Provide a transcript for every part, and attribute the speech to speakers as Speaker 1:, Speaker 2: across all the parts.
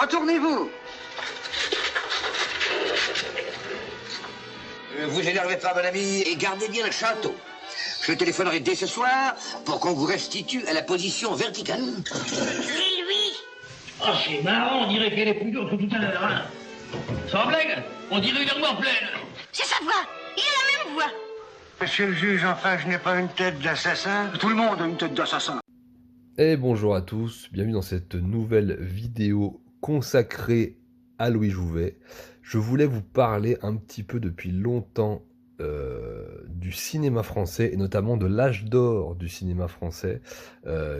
Speaker 1: Retournez-vous.
Speaker 2: Vous énervez pas, mon ami, et gardez bien le château. Je téléphonerai dès ce soir pour qu'on vous restitue à la position verticale.
Speaker 3: C'est lui.
Speaker 4: Oh, c'est marrant, on dirait qu'elle est plus dure que tout à l'heure, hein. Sans blague, on dirait une armoire pleine.
Speaker 3: C'est sa voix. Il a la même voix.
Speaker 1: Monsieur le juge, enfin, je n'ai pas une tête d'assassin. Tout le monde a une tête d'assassin.
Speaker 5: Et bonjour à tous, bienvenue dans cette nouvelle vidéo consacrée à Louis Jouvet. Je voulais vous parler un petit peu depuis longtemps du cinéma français et notamment de l'âge d'or du cinéma français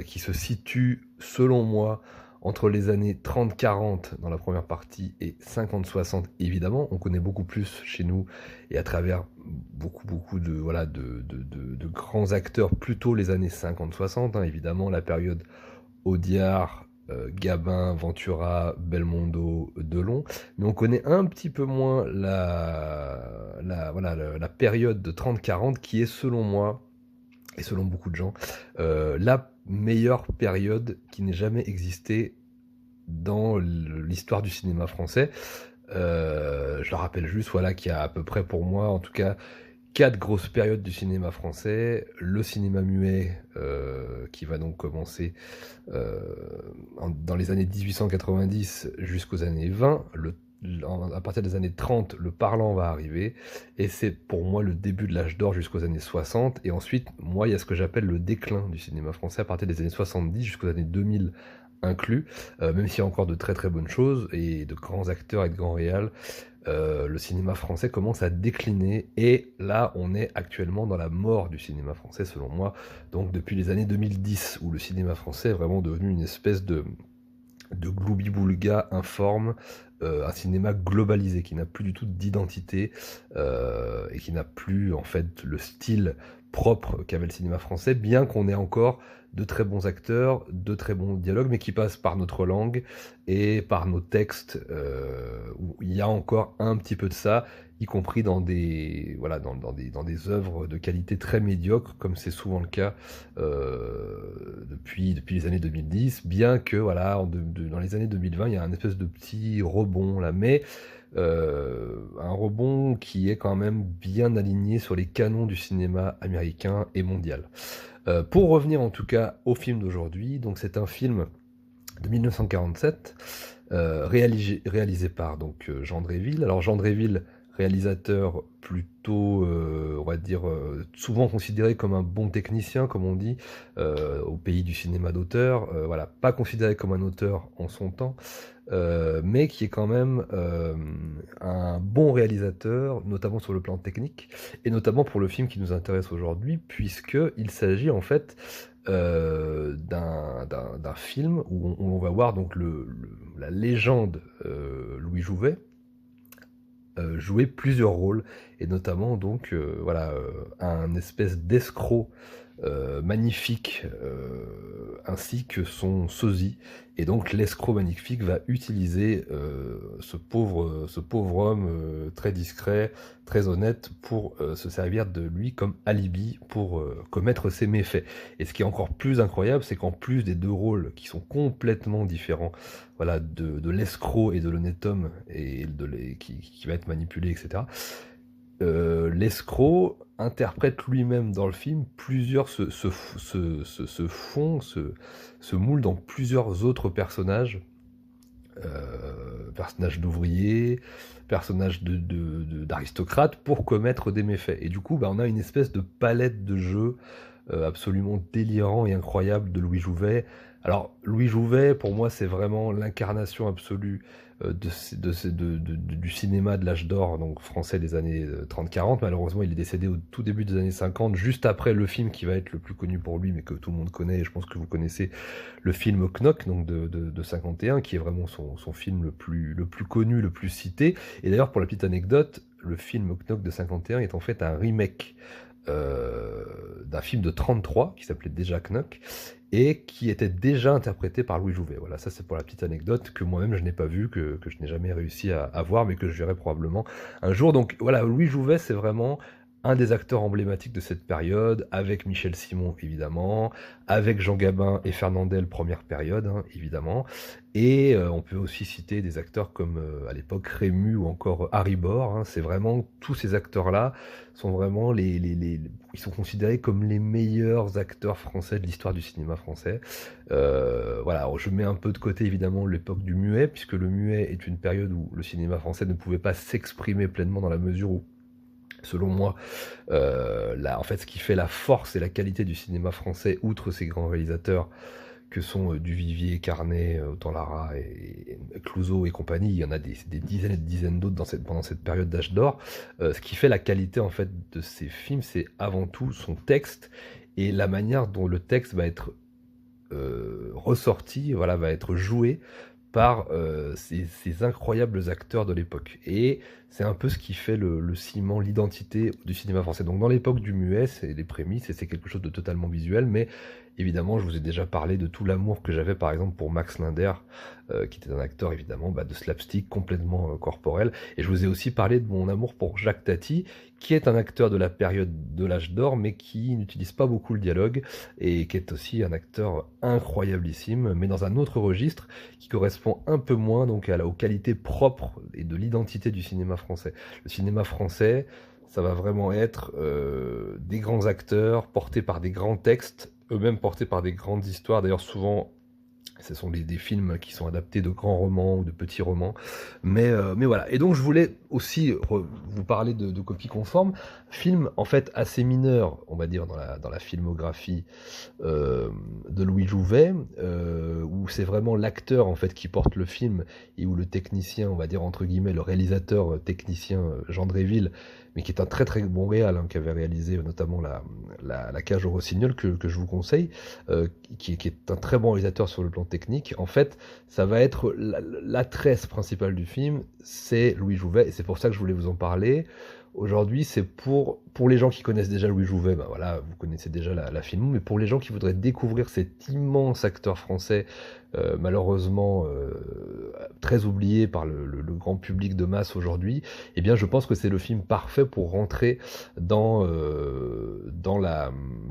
Speaker 5: qui se situe selon moi entre les années 30-40 dans la première partie et 50-60 évidemment. On connaît beaucoup plus chez nous et à travers beaucoup de grands acteurs plutôt les années 50-60 hein, évidemment la période Audiard, Gabin, Ventura, Belmondo, Delon, mais on connaît un petit peu moins la période de 30-40 qui est selon moi et selon beaucoup de gens la meilleure période qui n'ait jamais existé dans l'histoire du cinéma français. Je le rappelle juste qu'il y a à peu près pour moi en tout cas 4 grosses périodes du cinéma français, le cinéma muet qui va donc commencer dans les années 1890 jusqu'aux années 20, à partir des années 30, le parlant va arriver, et c'est pour moi le début de l'âge d'or jusqu'aux années 60, et ensuite, moi, il y a ce que j'appelle le déclin du cinéma français à partir des années 70 jusqu'aux années 2000 inclus, même s'il y a encore de très très bonnes choses, et de grands acteurs et de grands réals, le cinéma français commence à décliner et là on est actuellement dans la mort du cinéma français selon moi, donc depuis les années 2010 où le cinéma français est vraiment devenu une espèce de gloubi-boulga informe, un cinéma globalisé qui n'a plus du tout d'identité et qui n'a plus en fait le style propre qu'avait le cinéma français, bien qu'on ait encore de très bons acteurs, de très bons dialogues, mais qui passent par notre langue et par nos textes, où il y a encore un petit peu de ça, y compris dans des œuvres de qualité très médiocre, comme c'est souvent le cas depuis les années 2010, bien que dans les années 2020, il y a un espèce de petit rebond là, mais un rebond qui est quand même bien aligné sur les canons du cinéma américain et mondial. Pour revenir en tout cas au film d'aujourd'hui, donc c'est un film de 1947 réalisé par Jean Dréville. Alors Jean Dréville, réalisateur plutôt, on va dire, souvent considéré comme un bon technicien, comme on dit, au pays du cinéma d'auteur, pas considéré comme un auteur en son temps, mais qui est quand même un bon réalisateur, notamment sur le plan technique, et notamment pour le film qui nous intéresse aujourd'hui, puisqu'il s'agit en fait d'un film où on va voir donc la légende Louis Jouvet jouer plusieurs rôles, et notamment un espèce d'escroc magnifique, ainsi que son sosie, et donc l'escroc magnifique va utiliser ce pauvre homme très discret, très honnête, pour se servir de lui comme alibi pour commettre ses méfaits. Et ce qui est encore plus incroyable, c'est qu'en plus des deux rôles qui sont complètement différents, de l'escroc et de l'honnête homme et qui va être manipulé, etc., l'escroc interprète lui-même dans le film se moule dans plusieurs autres personnages, personnages d'ouvriers, personnages d'aristocrates, pour commettre des méfaits. Et du coup, on a une espèce de palette de jeux absolument délirant et incroyable de Louis Jouvet. Alors, Louis Jouvet, pour moi, c'est vraiment l'incarnation absolue du cinéma de l'âge d'or donc français des années 30-40. Malheureusement, il est décédé au tout début des années 50, juste après le film qui va être le plus connu pour lui, mais que tout le monde connaît, et je pense que vous connaissez le film Knock, donc de 51, qui est vraiment son film le plus connu, le plus cité. Et d'ailleurs, pour la petite anecdote, le film Knock de 51 est en fait un remake d'un film de 33 qui s'appelait déjà Knock et qui était déjà interprété par Louis Jouvet. Voilà, ça c'est pour la petite anecdote que moi-même je n'ai pas vu, que je n'ai jamais réussi à voir, mais que je verrai probablement un jour. Donc voilà, Louis Jouvet, c'est vraiment un des acteurs emblématiques de cette période, avec Michel Simon évidemment, avec Jean Gabin et Fernandel première période évidemment, et on peut aussi citer des acteurs comme à l'époque Rému ou encore Harry Bor, c'est vraiment tous ces acteurs-là sont vraiment ils sont considérés comme les meilleurs acteurs français de l'histoire du cinéma français. Voilà, alors je mets un peu de côté évidemment l'époque du muet, puisque le muet est une période où le cinéma français ne pouvait pas s'exprimer pleinement dans la mesure où, selon moi, en fait, ce qui fait la force et la qualité du cinéma français, outre ces grands réalisateurs que sont Duvivier, Carnet, Autant-Lara et Clouzot et compagnie, il y en a des dizaines et des dizaines d'autres pendant cette période d'âge d'or. Ce qui fait la qualité en fait de ces films, c'est avant tout son texte et la manière dont le texte va être ressorti, voilà, va être joué par ces incroyables acteurs de l'époque. Et c'est un peu ce qui fait le ciment, l'identité du cinéma français. Donc dans l'époque du muet, c'est les prémices, et c'est quelque chose de totalement visuel, mais évidemment, je vous ai déjà parlé de tout l'amour que j'avais par exemple pour Max Linder, qui était un acteur évidemment de slapstick complètement corporel, et je vous ai aussi parlé de mon amour pour Jacques Tati, qui est un acteur de la période de l'âge d'or, mais qui n'utilise pas beaucoup le dialogue, et qui est aussi un acteur incroyablissime, mais dans un autre registre, qui correspond un peu moins donc aux qualités propres et de l'identité du cinéma français. Le cinéma français, ça va vraiment être des grands acteurs portés par des grands textes, eux-mêmes portés par des grandes histoires. D'ailleurs, souvent, ce sont des films qui sont adaptés de grands romans ou de petits romans. Mais voilà. Et donc, je voulais aussi vous parler de Copie conforme. Film, en fait, assez mineur, on va dire, dans la filmographie de Louis Jouvet, où c'est vraiment l'acteur, en fait, qui porte le film, et où le technicien, on va dire, entre guillemets, le réalisateur technicien Jean Dréville, mais qui est un très très bon réal, qui avait réalisé notamment la Cage au Rossignol, que je vous conseille, qui est un très bon réalisateur sur le plan technique. En fait, ça va être la tresse principale du film, c'est Louis Jouvet, et c'est pour ça que je voulais vous en parler. Aujourd'hui, c'est pour les gens qui connaissent déjà Louis Jouvet, voilà, vous connaissez déjà la filmo, mais pour les gens qui voudraient découvrir cet immense acteur français, malheureusement très oublié par le grand public de masse aujourd'hui, eh bien je pense que c'est le film parfait pour rentrer dans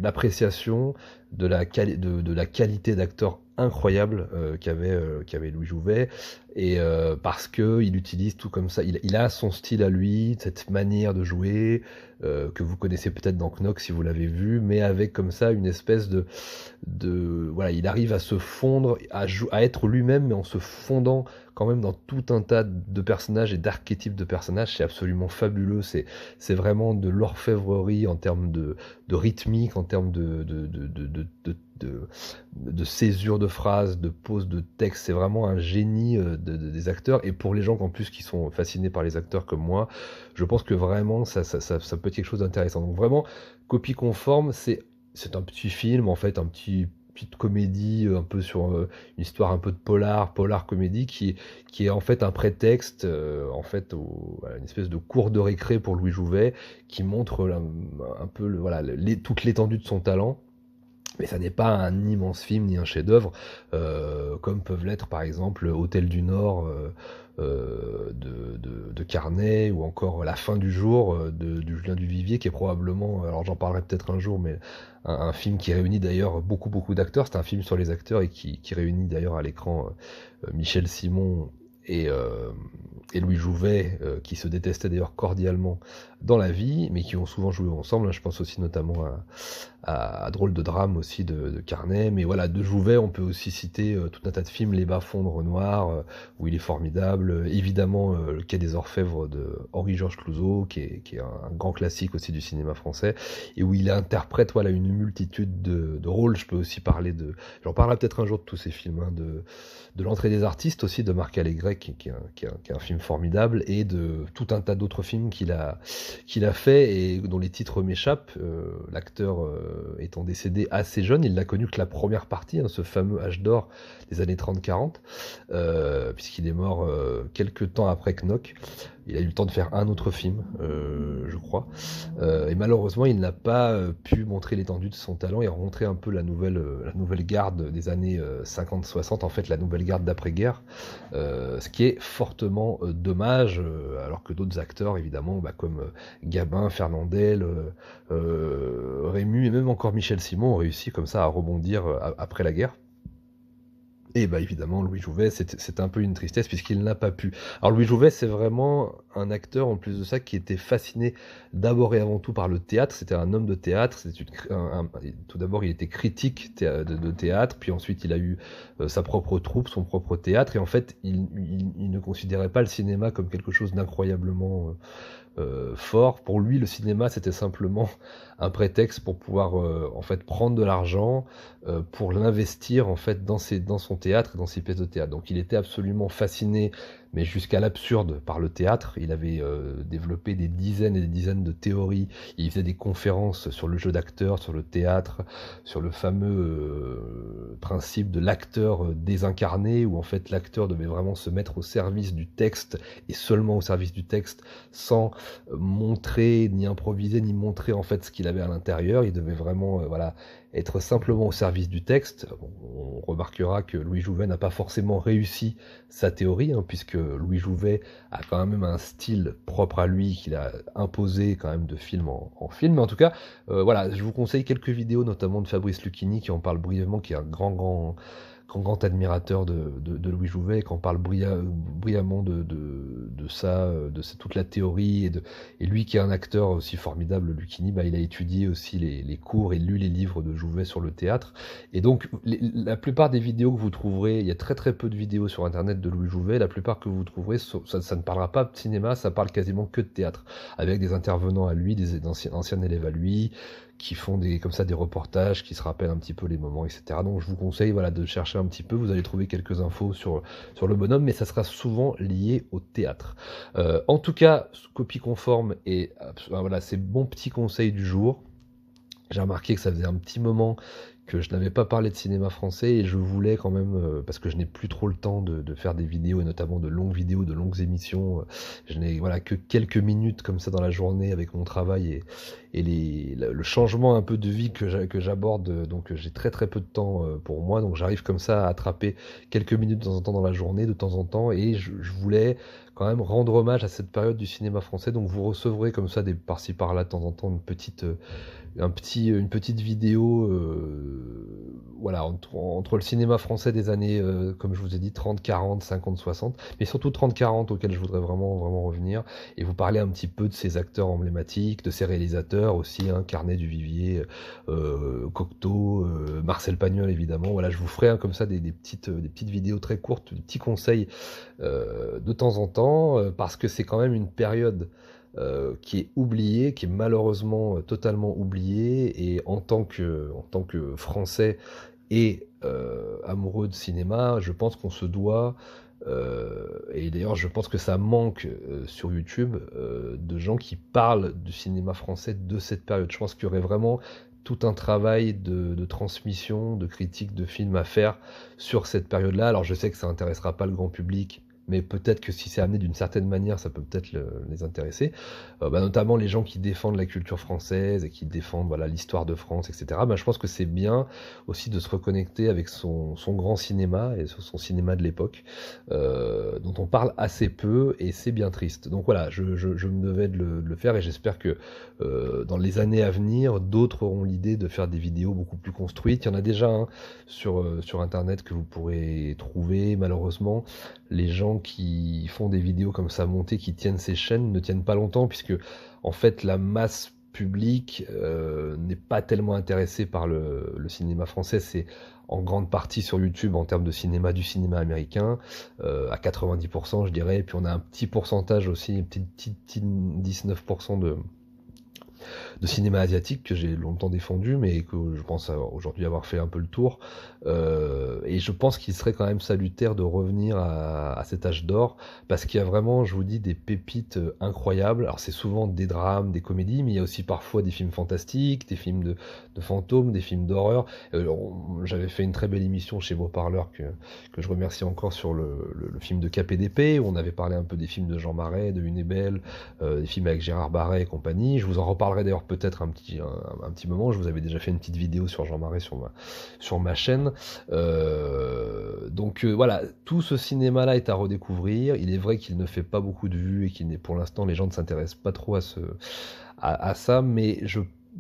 Speaker 5: l'appréciation de la qualité d'acteur incroyable qu'avait Louis Jouvet, et parce que il utilise tout comme ça, il a son style à lui, cette manière de jouer que vous connaissez peut-être dans Knock si vous l'avez vu, mais avec comme ça une espèce de voilà, il arrive à se fondre, à être lui-même, mais en se fondant quand même dans tout un tas de personnages et d'archétypes de personnages. C'est absolument fabuleux, c'est vraiment de l'orfèvrerie en termes de rythmique, en termes de césure de phrases, de pose de texte. C'est vraiment un génie des acteurs, et pour les gens en plus qui sont fascinés par les acteurs comme moi, je pense que vraiment ça peut être quelque chose d'intéressant. Donc vraiment, Copie conforme, c'est un petit film, en fait, petite comédie un peu sur une histoire un peu de polar comédie qui est en fait un prétexte en fait à une espèce de cours de récré pour Louis Jouvet, qui montre un peu toute l'étendue de son talent. Mais ça n'est pas un immense film ni un chef-d'œuvre, comme peuvent l'être par exemple Hôtel du Nord de Carnet, ou encore La fin du jour de Julien Duvivier, qui est probablement, alors j'en parlerai peut-être un jour, mais un film qui réunit d'ailleurs beaucoup d'acteurs. C'est un film sur les acteurs, et qui réunit d'ailleurs à l'écran Michel Simon et Louis Jouvet, qui se détestaient d'ailleurs cordialement dans la vie, mais qui ont souvent joué ensemble. Je pense aussi notamment à Drôle de drame aussi de Carnet. Mais voilà, de Jouvet, on peut aussi citer tout un tas de films, Les bas-fonds de Renoir, où il est formidable. Évidemment, Le Quai des Orfèvres de Henri-Georges Clouzot, qui est un grand classique aussi du cinéma français, et où il interprète une multitude de rôles. Je peux aussi parler j'en parlerai peut-être un jour de tous ces films, de L'Entrée des artistes aussi de Marc Allégret, qui est un film formidable, et de tout un tas d'autres films qu'il a fait et dont les titres m'échappent. L'acteur étant décédé assez jeune, il n'a connu que la première partie, ce fameux âge d'or des années 30-40, puisqu'il est mort quelques temps après Knock. il a eu le temps de faire un autre film, je crois. Et malheureusement, il n'a pas pu montrer l'étendue de son talent et rencontrer un peu la nouvelle garde des années 50-60, en fait la nouvelle garde d'après-guerre, ce qui est fortement dommage, alors que d'autres acteurs, évidemment, comme Gabin, Fernandel, Rému et même encore Michel Simon ont réussi comme ça à rebondir après la guerre. Et évidemment, Louis Jouvet, c'est un peu une tristesse puisqu'il n'a pas pu. Alors Louis Jouvet, c'est vraiment un acteur, en plus de ça, qui était fasciné d'abord et avant tout par le théâtre. C'était un homme de théâtre. Tout d'abord, il était critique de théâtre, puis ensuite il a eu sa propre troupe, son propre théâtre, et en fait, il ne considérait pas le cinéma comme quelque chose d'incroyablement fort. Pour lui, le cinéma, c'était simplement un prétexte pour pouvoir en fait prendre de l'argent pour l'investir en fait dans son théâtre et dans ses pièces de théâtre. Donc il était absolument fasciné, mais jusqu'à l'absurde, par le théâtre. Il avait développé des dizaines et des dizaines de théories. Il faisait des conférences sur le jeu d'acteur, sur le théâtre, sur le fameux principe de l'acteur désincarné, où en fait l'acteur devait vraiment se mettre au service du texte et seulement au service du texte, sans montrer, ni improviser, ni montrer en fait ce qu'il avait à l'intérieur. Il devait vraiment être simplement au service du texte. On remarquera que Louis Jouvet n'a pas forcément réussi sa théorie, puisque Louis Jouvet a quand même un style propre à lui qu'il a imposé quand même de film en film. Mais en tout cas, je vous conseille quelques vidéos, notamment de Fabrice Lucchini, qui en parle brièvement, qui est un grand admirateur de Louis Jouvet, qui en parle brillamment de ça, toute la théorie, et lui qui est un acteur aussi formidable, Lucchini, il a étudié aussi les cours et lu les livres de Jouvet sur le théâtre. Et donc la plupart des vidéos que vous trouverez, il y a très peu de vidéos sur internet de Louis Jouvet, la plupart que vous trouverez, ça ne parlera pas de cinéma, ça parle quasiment que de théâtre, avec des intervenants à lui, des anciens élèves à lui, qui font des reportages, qui se rappellent un petit peu les moments, etc. Donc je vous conseille de chercher un petit peu, vous allez trouver quelques infos sur le bonhomme, mais ça sera souvent lié au théâtre. En tout cas, copie conforme, et c'est mon petit conseil du jour. J'ai remarqué que ça faisait un petit moment que je n'avais pas parlé de cinéma français, et je voulais quand même, parce que je n'ai plus trop le temps de faire des vidéos, et notamment de longues vidéos, de longues émissions. Je n'ai que quelques minutes comme ça dans la journée avec mon travail et le changement un peu de vie que j'aborde, donc j'ai très peu de temps pour moi, donc j'arrive comme ça à attraper quelques minutes de temps en temps dans la journée, de temps en temps, et je voulais quand même rendre hommage à cette période du cinéma français. Donc vous recevrez comme ça par-ci par-là de temps en temps une petite vidéo entre le cinéma français des années, comme je vous ai dit, 30, 40, 50, 60, mais surtout 30-40 auquel je voudrais vraiment revenir, et vous parler un petit peu de ces acteurs emblématiques, de ces réalisateurs aussi, Carnet du Vivier, Cocteau, Marcel Pagnol évidemment. Je vous ferai comme ça des petites vidéos très courtes, des petits conseils de temps en temps, parce que c'est quand même une période qui est oubliée, qui est malheureusement totalement oubliée, et en tant que Français et amoureux de cinéma, je pense qu'on se doit, et d'ailleurs je pense que ça manque sur YouTube, de gens qui parlent du cinéma français de cette période. Je pense qu'il y aurait vraiment tout un travail de transmission, de critique de films à faire sur cette période-là. Alors je sais que ça n'intéressera pas le grand public, mais peut-être que si c'est amené d'une certaine manière, ça peut peut-être les intéresser. Notamment les gens qui défendent la culture française et qui défendent l'histoire de France, etc. Je pense que c'est bien aussi de se reconnecter avec son grand cinéma et son cinéma de l'époque, dont on parle assez peu, et c'est bien triste. Donc je me devais de le faire, et j'espère que dans les années à venir, d'autres auront l'idée de faire des vidéos beaucoup plus construites. Il y en a déjà sur internet que vous pourrez trouver. Malheureusement, les gens qui font des vidéos comme ça montées, qui tiennent ces chaînes, ne tiennent pas longtemps, puisque en fait la masse publique n'est pas tellement intéressée par le cinéma français. C'est en grande partie sur YouTube en termes de cinéma, du cinéma américain, à 90% je dirais, et puis on a un petit pourcentage aussi, un petit 19% cinéma asiatique que j'ai longtemps défendu, mais que je pense aujourd'hui avoir fait un peu le tour. Et je pense qu'il serait quand même salutaire de revenir à cet âge d'or, parce qu'il y a vraiment, je vous dis, des pépites incroyables. Alors c'est souvent des drames, des comédies, mais il y a aussi parfois des films fantastiques, des films de fantômes, des films d'horreur. J'avais fait une très belle émission chez Beau Parleur que je remercie encore sur le film de KPDP, où on avait parlé un peu des films de Jean Marais, de Une est belle, des films avec Gérard Barret et compagnie. Je vous en reparlerai d'ailleurs peut-être un petit moment. Je vous avais déjà fait une petite vidéo sur Jean Marais sur ma chaîne. Donc voilà, tout ce cinéma-là est à redécouvrir. Il est vrai qu'il ne fait pas beaucoup de vues et qu'il n'est, pour l'instant, les gens ne s'intéressent pas trop à ça, mais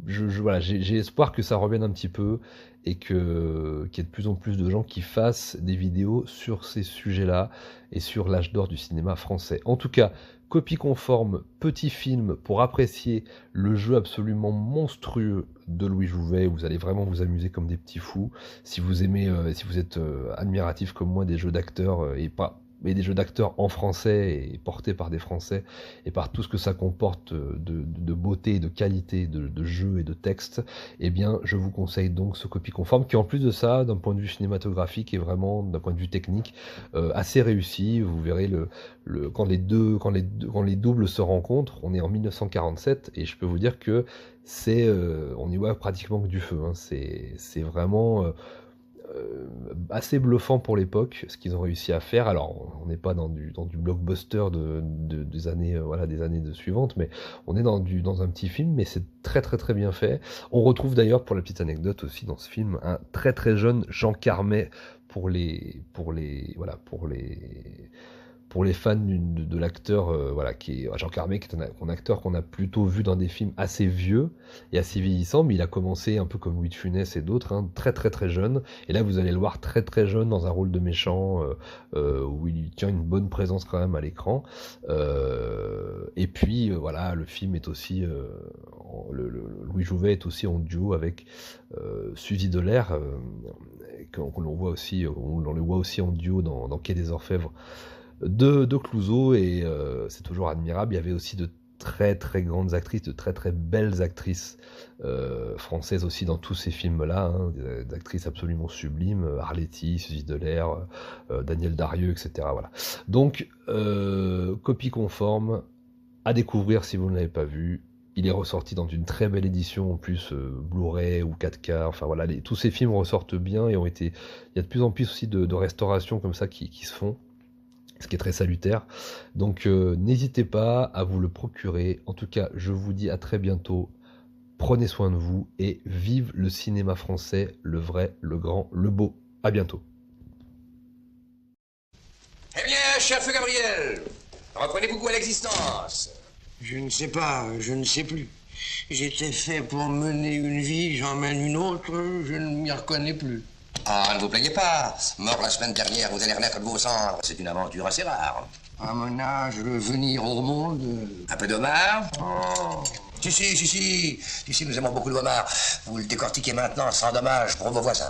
Speaker 5: voilà, j'ai espoir que ça revienne un petit peu et qu'il y ait de plus en plus de gens qui fassent des vidéos sur ces sujets-là et sur l'âge d'or du cinéma français. En tout cas, Copie conforme, petit film pour apprécier le jeu absolument monstrueux de Louis Jouvet. Vous allez vraiment vous amuser comme des petits fous. Si vous aimez, si vous êtes admiratif comme moi des jeux d'acteurs mais des jeux d'acteurs en français et portés par des Français et par tout ce que ça comporte de beauté, de qualité, de jeu et de texte, eh bien, je vous conseille donc ce Copie conforme qui, en plus de ça, d'un point de vue cinématographique, est vraiment, d'un point de vue technique, assez réussi. Vous verrez quand les doubles se rencontrent, on est en 1947 et je peux vous dire que on y voit pratiquement que du feu. Hein. C'est vraiment assez bluffant pour l'époque ce qu'ils ont réussi à faire. Alors on n'est pas dans du blockbuster des années des années suivantes, mais on est dans un petit film, mais c'est très très très bien fait. On retrouve d'ailleurs, pour la petite anecdote aussi, dans ce film un très très jeune Jean Carmet pour les fans de l'acteur, qui est Jean Carmet, qui est un acteur qu'on a plutôt vu dans des films assez vieux et assez vieillissants, mais il a commencé un peu comme Louis de Funès et d'autres, hein, très très très jeune, et là vous allez le voir très très jeune dans un rôle de méchant, où il tient une bonne présence quand même à l'écran, et puis le film est aussi, Louis Jouvet est aussi en duo avec Suzy Delair, on le voit aussi en duo dans Quai des Orfèvres de Clouzot, et c'est toujours admirable. Il y avait aussi de très très grandes actrices, de très très belles actrices françaises aussi dans tous ces films-là, hein, des actrices absolument sublimes, Arletty, Suzy Delair, Daniel Darieux, etc. Voilà. Donc, Copie conforme, à découvrir si vous ne l'avez pas vu. Il est ressorti dans une très belle édition, en plus Blu-ray ou 4K, enfin voilà, tous ces films ressortent bien et il y a de plus en plus aussi de restaurations comme ça qui se font, ce qui est très salutaire. Donc n'hésitez pas à vous le procurer. En tout cas, je vous dis à très bientôt. Prenez soin de vous et vive le cinéma français, le vrai, le grand, le beau. À bientôt.
Speaker 2: Eh bien, cher feu Gabriel, reprenez-vous goût à l'existence?
Speaker 1: Je ne sais pas, je ne sais plus. J'étais fait pour mener une vie, j'en mène une autre, je ne m'y reconnais plus.
Speaker 2: Ah, ne vous plaignez pas. Mort la semaine dernière, vous allez renaître de vos cendres. C'est une aventure assez rare.
Speaker 1: À mon âge, venir au monde...
Speaker 2: Un peu d'homard?
Speaker 1: Oh.
Speaker 2: Si, nous aimons beaucoup le homard. Vous le décortiquez maintenant sans dommage pour vos voisins.